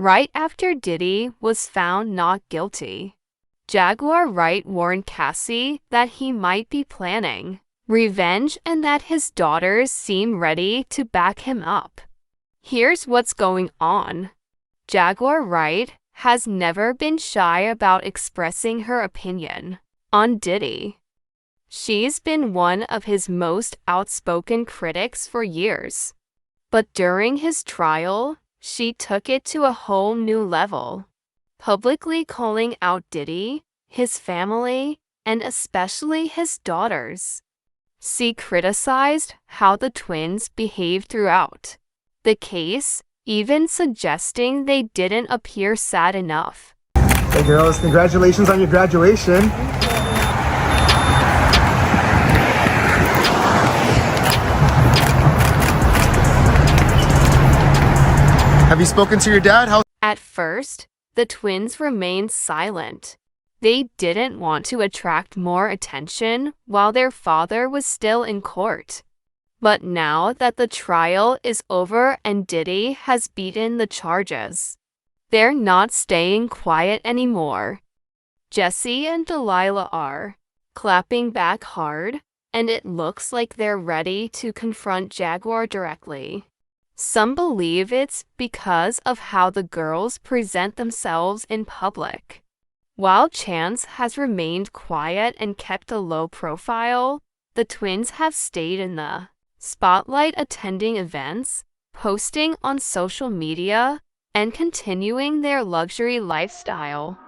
Right after Diddy was found not guilty, Jaguar Wright warned Cassie that he might be planning revenge and that his daughters seem ready to back him up. Here's what's going on. Jaguar Wright has never been shy about expressing her opinion on Diddy. She's been one of his most outspoken critics for years. But during his trial, she took it to a whole new level, publicly calling out Diddy, his family, and especially his daughters. She criticized how the twins behaved throughout the case, even suggesting they didn't appear sad enough. Hey girls, congratulations on your graduation. Have you spoken to your dad? At first, the twins remained silent. They didn't want to attract more attention while their father was still in court. But now that the trial is over and Diddy has beaten the charges, they're not staying quiet anymore. Jesse and Delilah are clapping back hard, and it looks like they're ready to confront Jaguar directly. Some believe it's because of how the girls present themselves in public. While Chance has remained quiet and kept a low profile, the twins have stayed in the spotlight, attending events, posting on social media, and continuing their luxury lifestyle.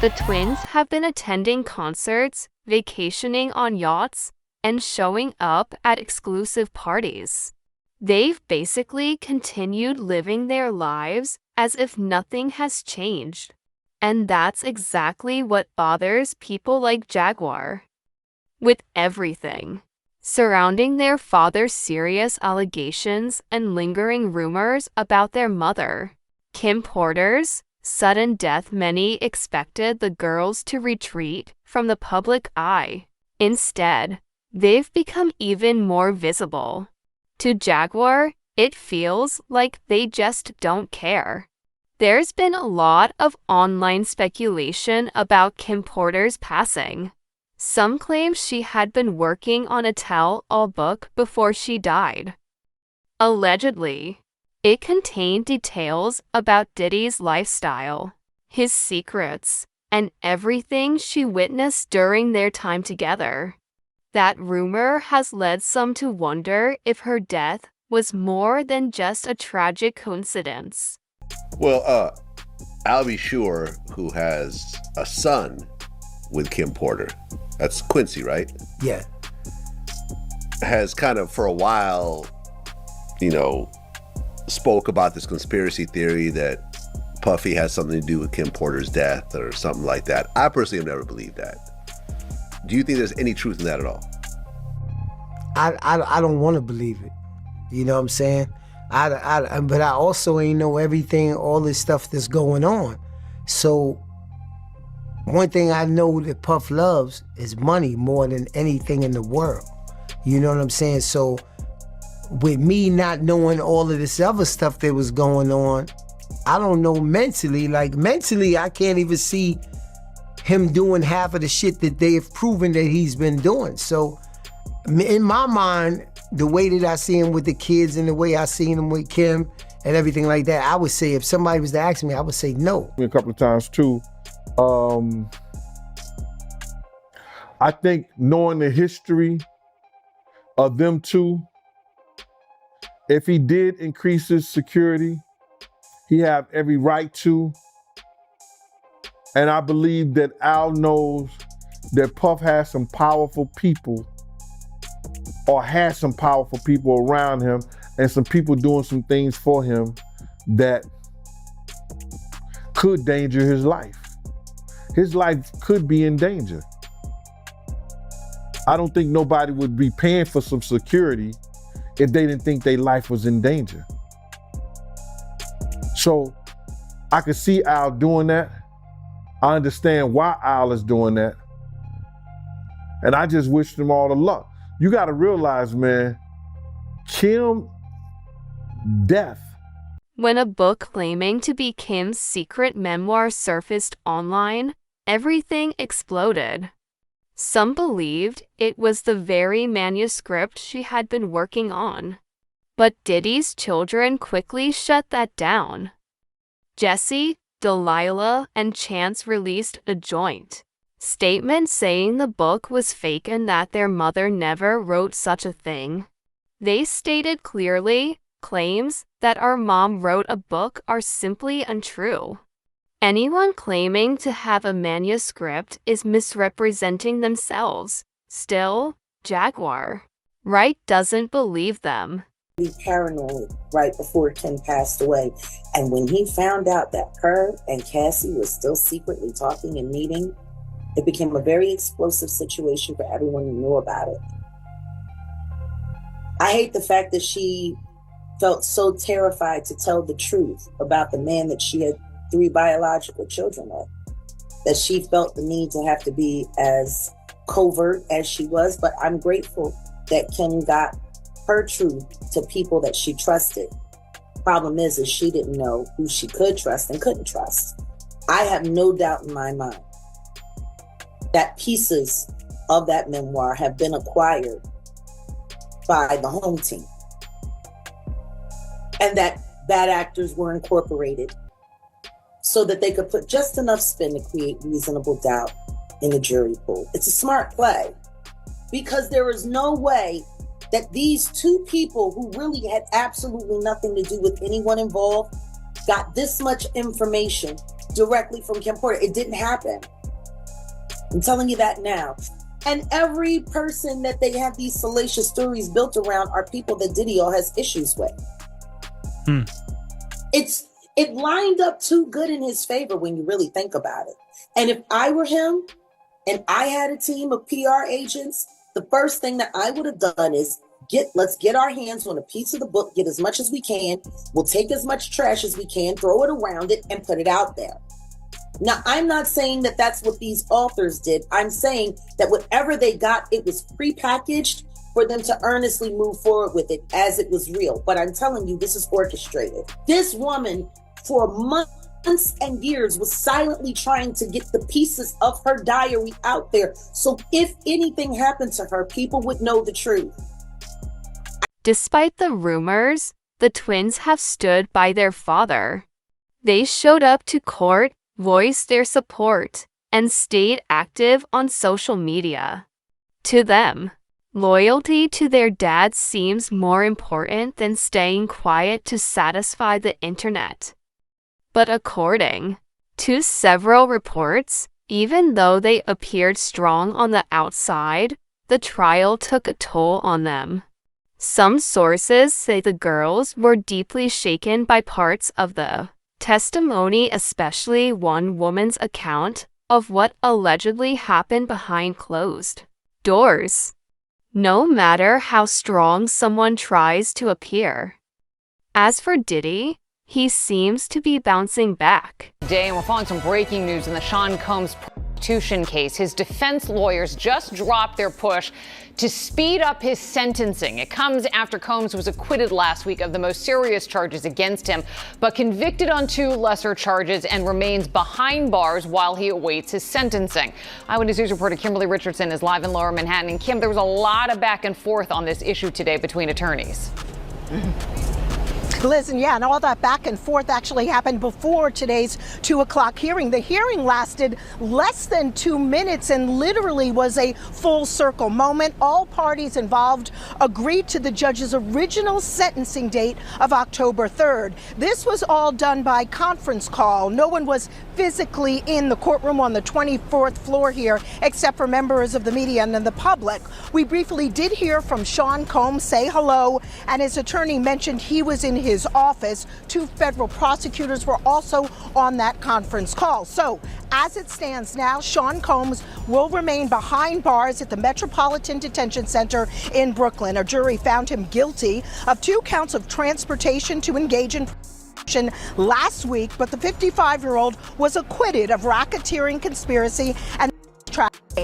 The twins have been attending concerts, vacationing on yachts, and showing up at exclusive parties. They've basically continued living their lives as if nothing has changed. And that's exactly what bothers people like Jaguar. With everything surrounding their father's serious allegations and lingering rumors about their mother, Kim Porter's sudden death, many expected the girls to retreat from the public eye. Instead, they've become even more visible. To Jaguar, it feels like they just don't care. There's been a lot of online speculation about Kim Porter's passing. Some claim she had been working on a tell-all book before she died. Allegedly, it contained details about Diddy's lifestyle, his secrets, and everything she witnessed during their time together. That rumor has led some to wonder if her death was more than just a tragic coincidence. Well, Albie Shore, who has a son with Kim Porter, that's Quincy, right? Yeah. Has kind of for a while, spoke about this conspiracy theory that Puffy has something to do with Kim Porter's death or something like that. I personally have never believed that. Do you think there's any truth in that at all? I don't want to believe it. You know what I'm saying? But I also ain't know everything, all this stuff that's going on. So one thing I know that Puff loves is money more than anything in the world. You know what I'm saying? So with me not knowing all of this other stuff that was going on, I don't know mentally. Like mentally, I can't even see him doing half of the shit that they have proven that he's been doing. So in my mind, the way that I see him with the kids and the way I seen him with Kim and everything like that, I would say if somebody was to ask me, I would say no. A couple of times too. I think knowing the history of them two, if he did increase his security, he have every right to. And I believe that Al knows that Puff has some powerful people or has some powerful people around him and some people doing some things for him that could danger his life. His life could be in danger. I don't think nobody would be paying for some security if they didn't think their life was in danger. So I could see Al doing that. I understand why Al is doing that. And I just wish them all the luck. You got to realize, man, Kim death. When a book claiming to be Kim's secret memoir surfaced online, everything exploded. Some believed it was the very manuscript she had been working on. But Diddy's children quickly shut that down. Jesse, Delilah, and Chance released a joint statement saying the book was fake and that their mother never wrote such a thing. They stated clearly, claims that our mom wrote a book are simply untrue. Anyone claiming to have a manuscript is misrepresenting themselves. Still, Jaguar Wright doesn't believe them. Be paranoid right before Kim passed away. And when he found out that her and Cassie were still secretly talking and meeting, it became a very explosive situation for everyone who knew about it. I hate the fact that she felt so terrified to tell the truth about the man that she had 3 biological children with, that she felt the need to have to be as covert as she was. But I'm grateful that Kim got her truth to people that she trusted. Problem is she didn't know who she could trust and couldn't trust. I have no doubt in my mind that pieces of that memoir have been acquired by the home team, and that bad actors were incorporated so that they could put just enough spin to create reasonable doubt in the jury pool. It's a smart play, because there is no way that these 2 people who really had absolutely nothing to do with anyone involved got this much information directly from Kim Porter. It didn't happen. I'm telling you that now. And every person that they have these salacious stories built around are people that Diddy has issues with. It lined up too good in his favor when you really think about it. And if I were him and I had a team of PR agents, the first thing that I would have done is let's get our hands on a piece of the book, get as much as we can. We'll take as much trash as we can, throw it around it, and put it out there. Now, I'm not saying that that's what these authors did. I'm saying that whatever they got, it was prepackaged for them to earnestly move forward with it as it was real. But I'm telling you, this is orchestrated. This woman, for months and years, was silently trying to get the pieces of her diary out there. So if anything happened to her, people would know the truth. Despite the rumors, the twins have stood by their father. They showed up to court, voiced their support, and stayed active on social media. To them, loyalty to their dad seems more important than staying quiet to satisfy the internet. But according to several reports, even though they appeared strong on the outside, the trial took a toll on them. Some sources say the girls were deeply shaken by parts of the testimony, especially one woman's account of what allegedly happened behind closed doors. No matter how strong someone tries to appear. As for Diddy, he seems to be bouncing back. Today, and we're following some breaking news in the Sean Combs prostitution case. His defense lawyers just dropped their push to speed up his sentencing. It comes after Combs was acquitted last week of the most serious charges against him, but convicted on 2 lesser charges and remains behind bars while he awaits his sentencing. Eyewitness News reporter Kimberly Richardson is live in Lower Manhattan. And Kim, there was a lot of back and forth on this issue today between attorneys. Liz, and all that back and forth actually happened before today's 2 o'clock hearing. The hearing lasted less than 2 minutes and literally was a full circle moment. All parties involved agreed to the judge's original sentencing date of October 3rd. This was all done by conference call. No one was physically in the courtroom on the 24th floor here, except for members of the media and the public. We briefly did hear from Sean Combs say hello, and his attorney mentioned he was in his office. 2 federal prosecutors were also on that conference call. So as it stands now, Sean Combs will remain behind bars at the Metropolitan Detention Center in Brooklyn. A jury found him guilty of 2 counts of transportation to engage in last week, but the 55-year-old was acquitted of racketeering, conspiracy, and trafficking.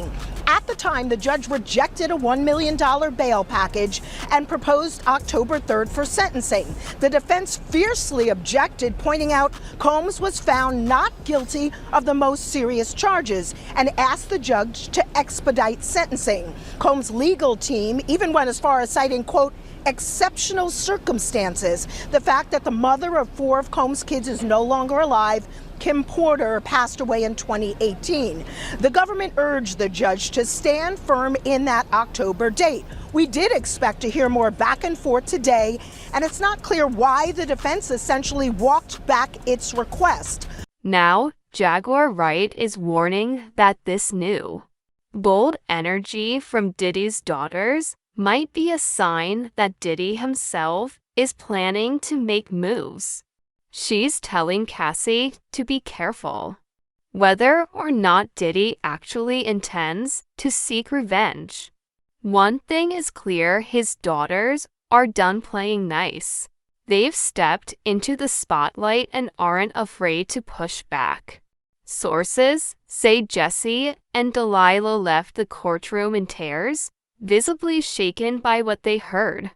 At the time, the judge rejected a $1 million bail package and proposed October 3rd for sentencing. The defense fiercely objected, pointing out Combs was found not guilty of the most serious charges and asked the judge to expedite sentencing. Combs' legal team even went as far as citing, quote, exceptional circumstances. The fact that the mother of 4 of Combs' kids is no longer alive. Kim Porter passed away in 2018. The government urged the judge to stand firm in that October date. We did expect to hear more back and forth today, and it's not clear why the defense essentially walked back its request. Now, Jaguar Wright is warning that this new, bold energy from Diddy's daughters might be a sign that Diddy himself is planning to make moves. She's telling Cassie to be careful. Whether or not Diddy actually intends to seek revenge, one thing is clear: his daughters are done playing nice. They've stepped into the spotlight and aren't afraid to push back. Sources say Jesse and Delilah left the courtroom in tears, visibly shaken by what they heard.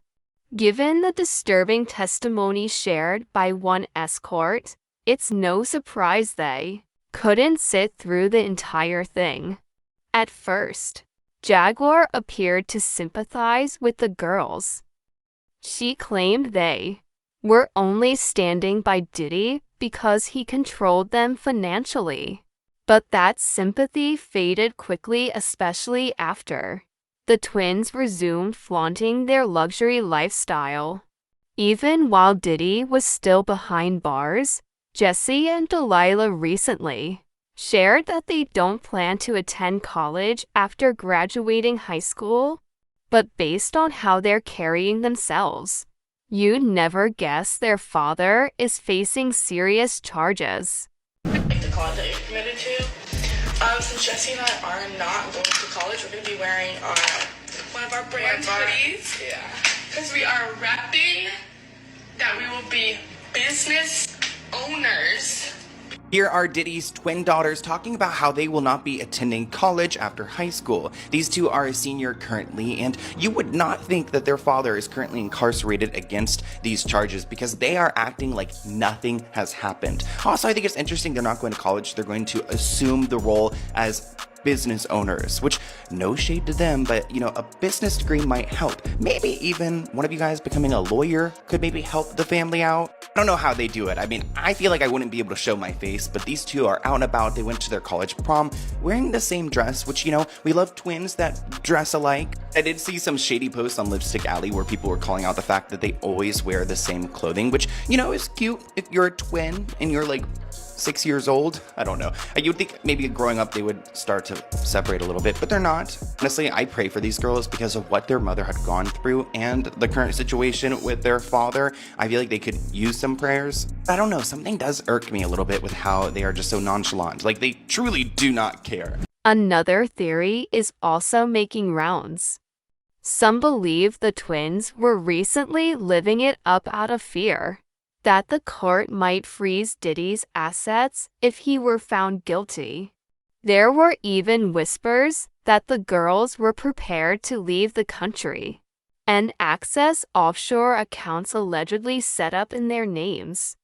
Given the disturbing testimony shared by one escort, it's no surprise they couldn't sit through the entire thing. At first, Jaguar appeared to sympathize with the girls. She claimed they were only standing by Diddy because he controlled them financially. But that sympathy faded quickly, especially after the twins resumed flaunting their luxury lifestyle. Even while Diddy was still behind bars, Jesse and Delilah recently shared that they don't plan to attend college after graduating high school. But based on how they're carrying themselves, you'd never guess their father is facing serious charges. The college that you're committed to. Since Jesse and I are not going to college, we're going to be wearing one of our brand hoodies. Yeah. Because we are rapping that we will be business owners. Here are Diddy's twin daughters talking about how they will not be attending college after high school. These two are a senior currently, and you would not think that their father is currently incarcerated against these charges because they are acting like nothing has happened. Also, I think it's interesting they're not going to college. They're going to assume the role as business owners, which no shade to them, but you know, a business degree might help. Maybe even one of you guys becoming a lawyer could maybe help the family out. I don't know how they do it. I mean, I feel like I wouldn't be able to show my face, but these two are out and about. They went to their college prom wearing the same dress, which, you know, we love twins that dress alike. I did see some shady posts on Lipstick Alley where people were calling out the fact that they always wear the same clothing, which, you know, is cute if you're a twin and you're like 6 years old. I don't know. You would think maybe growing up they would start to separate a little bit, but they're not. Honestly, I pray for these girls because of what their mother had gone through and the current situation with their father. I feel like they could use some prayers. I don't know, something does irk me a little bit with how they are just so nonchalant. Like, they truly do not care. Another theory is also making rounds. Some believe the twins were recently living it up out of fear that the court might freeze Diddy's assets if he were found guilty. There were even whispers that the girls were prepared to leave the country and access offshore accounts allegedly set up in their names.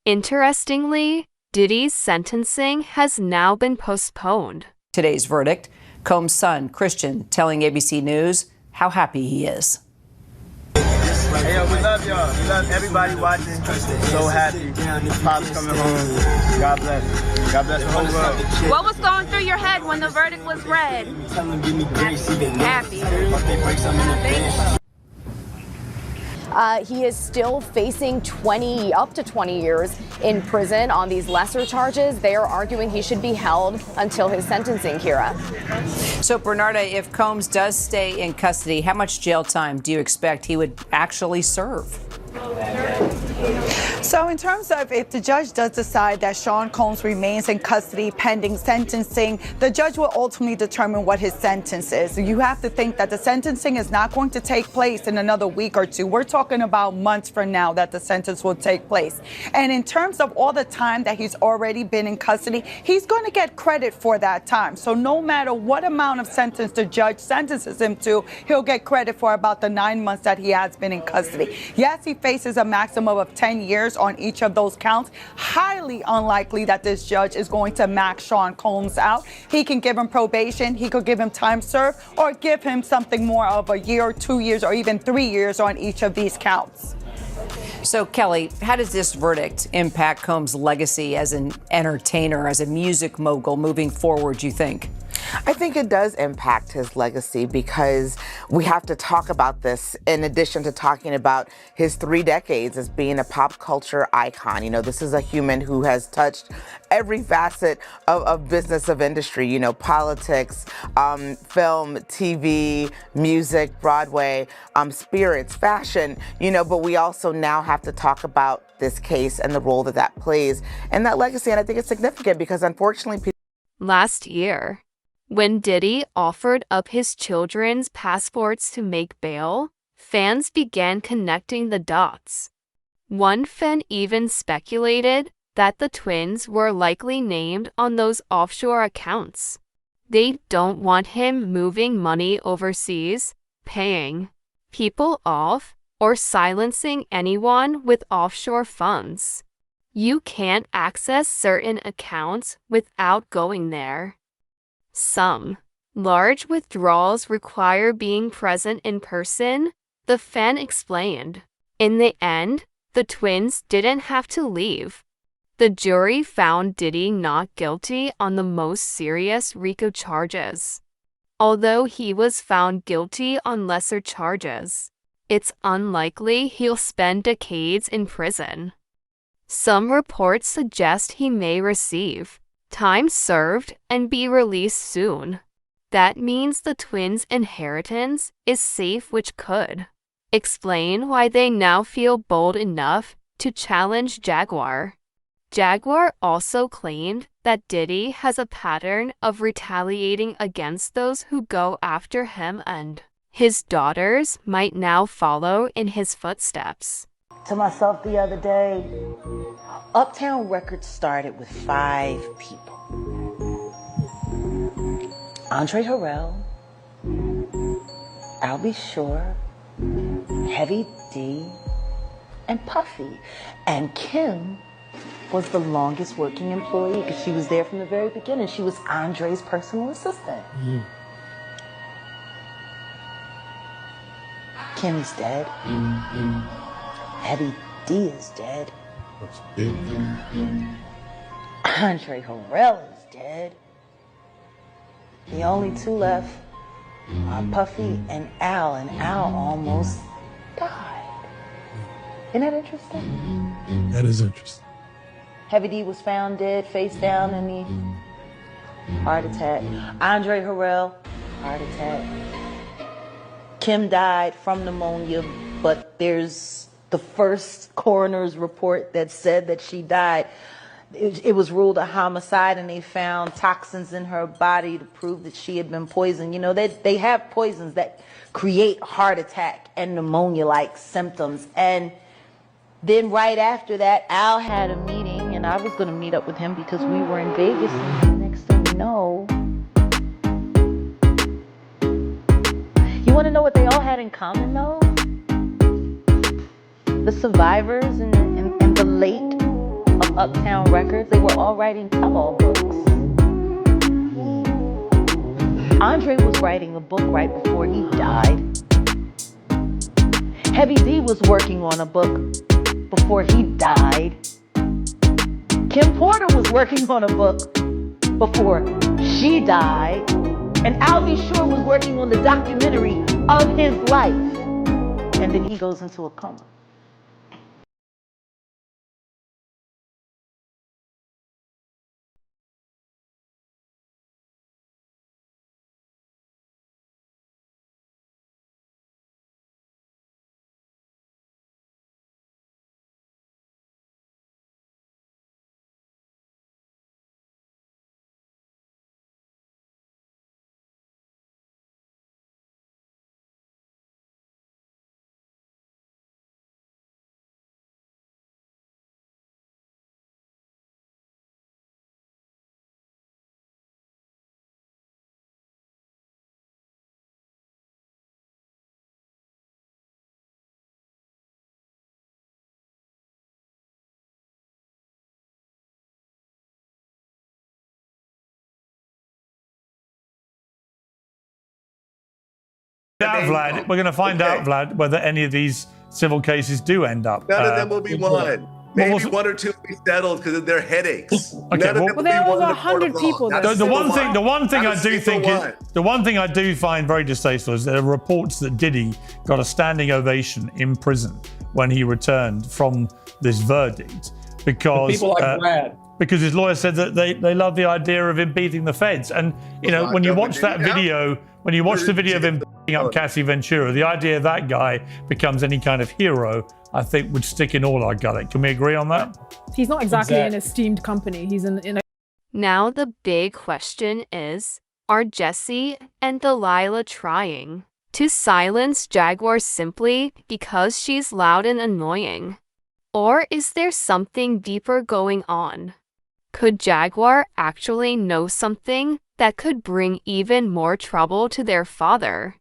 Interestingly, Diddy's sentencing has now been postponed. Today's verdict, Combs' son, Christian, telling ABC News how happy he is. Hey, yo, we love y'all. We love everybody watching. So happy. Pop's coming home. God bless. God bless the whole world. What was going through your head when the verdict was read? Happy. He is still facing up to 20 years in prison on these lesser charges. They are arguing he should be held until his sentencing, Kira. So, Bernarda, if Combs does stay in custody, how much jail time do you expect he would actually serve? So in terms of if the judge does decide that Sean Combs remains in custody pending sentencing, the judge will ultimately determine what his sentence is. You have to think that the sentencing is not going to take place in another week or two. We're talking about months from now that the sentence will take place. And in terms of all the time that he's already been in custody, he's going to get credit for that time. So no matter what amount of sentence the judge sentences him to, he'll get credit for about the 9 months that he has been in custody. Yes, he faces a maximum of 10 years on each of those counts. Highly unlikely that this judge is going to max Sean Combs out. He can give him probation, he could give him time served, or give him something more of a year, 2 years, or even 3 years on each of these counts. So, Kelly, how does this verdict impact Combs' legacy as an entertainer, as a music mogul moving forward, you think? I think it does impact his legacy because we have to talk about this in addition to talking about his 3 decades as being a pop culture icon. You know, this is a human who has touched every facet of business, of industry, you know, politics, film, TV, music, Broadway, spirits, fashion, you know, but we also now have to talk about this case and the role that that plays and that legacy. And I think it's significant because unfortunately people. Last year, when Diddy offered up his children's passports to make bail, fans began connecting the dots. One fan even speculated that the twins were likely named on those offshore accounts. They don't want him moving money overseas, paying people off, or silencing anyone with offshore funds. You can't access certain accounts without going there. Some large withdrawals require being present in person, the fan explained. In the end, the twins didn't have to leave. The jury found Diddy not guilty on the most serious RICO charges. Although he was found guilty on lesser charges, it's unlikely he'll spend decades in prison. Some reports suggest he may receive time served and be released soon. That means the twins' inheritance is safe, which could explain why they now feel bold enough to challenge Jaguar. Jaguar also claimed that Diddy has a pattern of retaliating against those who go after him, and his daughters might now follow in his footsteps. To myself the other day, Uptown Records started with 5 people. Andre Harrell, I'll Be Sure, Heavy D, and Puffy. And Kim was the longest working employee because she was there from the very beginning. She was Andre's personal assistant. Kim's dead. Heavy D is dead. Andre Harrell is dead. The only 2 left are Puffy and Al almost died. Isn't that interesting? That is interesting. Heavy D was found dead, face down in the heart attack. Andre Harrell, heart attack. Kim died from pneumonia, but there's the first coroner's report that said that she died. It was ruled a homicide, and they found toxins in her body to prove that she had been poisoned. You know, they have poisons that create heart attack and pneumonia-like symptoms. And then right after that, Al had a meeting, and I was going to meet up with him because we were in Vegas. And next thing you know, you want to know what they all had in common, though? The survivors and the late of Uptown Records, they were all writing tell-all books. Andre was writing a book right before he died. Heavy D was working on a book before he died. Kim Porter was working on a book before she died. And Al B. Sure was working on the documentary of his life. And then he goes into a coma. Vlad, we're going to find out, Vlad, whether any of these civil cases do end up. None of them will be won. Maybe one or two will be settled because of their headaches. Okay, None of them will there be are over won in the court of 100 law. people Not that- a The one single thing Not I a do single think one. is the one thing I do find very distasteful is there are reports that Diddy got a standing ovation in prison when he returned from this verdict because People like Brad. because his lawyer said that they love the idea of him beating the feds. And you know, when you watch that video, when you watch the video of him beating up Cassie Ventura, the idea that guy becomes any kind of hero, I think would stick in all our gut. Can we agree on that? He's not exactly an esteemed company. He's in a. Now the big question is, are Jesse and Delilah trying to silence Jaguar simply because she's loud and annoying? Or is there something deeper going on? Could Jaguar actually know something that could bring even more trouble to their father?